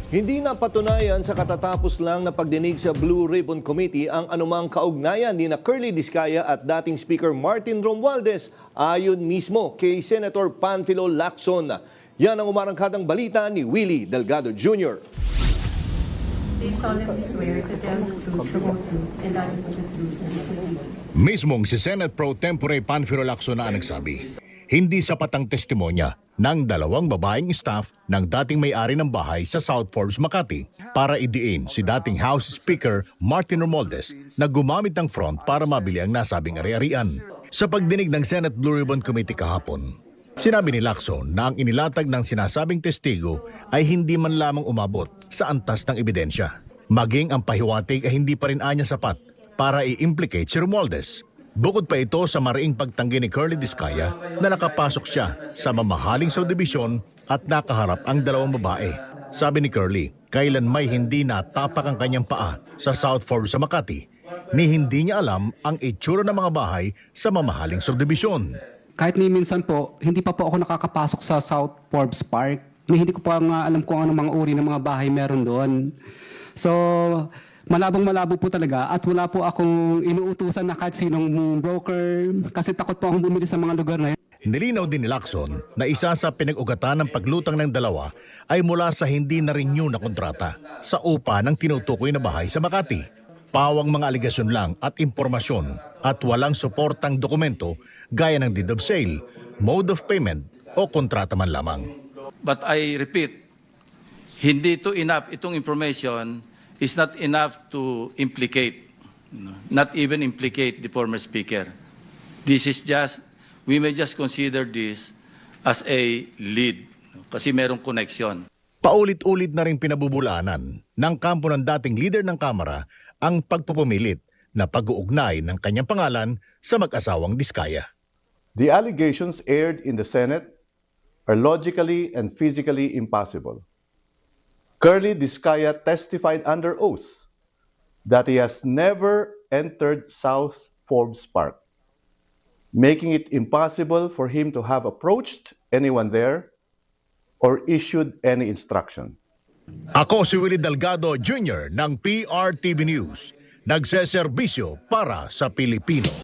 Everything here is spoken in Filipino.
Hindi napatunayan sa katatapos lang na pagdinig sa Blue Ribbon Committee ang anumang kaugnayan ni na Curly Discaya at dating Speaker Martin Romualdez ayon mismo kay Senator Panfilo Lacson. Yan ang umarangkadang balita ni Willie Delgado Jr. They solemnly swear to tell the truth, the whole truth, and nothing but the truth in this proceeding. Mismong si Senate Pro Tempore Panfilo Lacson na ang nagsabi, hindi sapat ang testimonya ng dalawang babaeng staff ng dating may-ari ng bahay sa South Forbes, Makati para idiin si dating House Speaker Martin Romualdez na gumamit ng front para mabili ang nasabing ari-arian. Sa pagdinig ng Senate Blue Ribbon Committee kahapon, sinabi ni Lacson na ang inilatag ng sinasabing testigo ay hindi man lamang umabot sa antas ng ebidensya. Maging ang pahiwatig ay hindi pa rin anya sapat para i-implicate si Romualdez. Bukod pa ito sa mariing pagtanggi ni Curly Discaya na nakapasok siya sa mamahaling subdivision at nakaharap ang dalawang babae. Sabi ni Curly, kailan may hindi natapak ang kanyang paa sa South Forbes sa Makati, ni hindi niya alam ang itsura ng mga bahay sa mamahaling subdivision. Kahit ni minsan po, hindi pa po ako nakakapasok sa South Forbes Park. Hindi ko pa nga alam kung anong mga uri ng mga bahay meron doon. So, malabong-malabo po talaga at wala po akong inuutusan na kahit sinong broker kasi takot po akong bumili sa mga lugar na yun. Nilinaw din ni Lacson na isa sa pinag-ugatan ng paglutang ng dalawa ay mula sa hindi na-renew na kontrata sa upa ng tinutukoy na bahay sa Makati. Pawang mga aligasyon lang at impormasyon at walang suportang dokumento gaya ng deed of sale, mode of payment o kontrata man lamang. But I repeat, hindi to enough itong information is not enough to implicate, not even implicate the former speaker. This is just, we may just consider this as a lead kasi merong connection. Paulit-ulit na rin pinabubulaanan ng kampo ng dating leader ng Kamara ang pagpupumilit na pag-uugnay ng kanyang pangalan sa mag-asawang Discaya. The allegations aired in the Senate are logically and physically impossible. Curly Discaya testified under oath that he has never entered South Forbes Park, making it impossible for him to have approached anyone there or issued any instruction. Ako si Willie Delgado Jr. ng PRTV News, nagseserbisyo para sa Pilipino.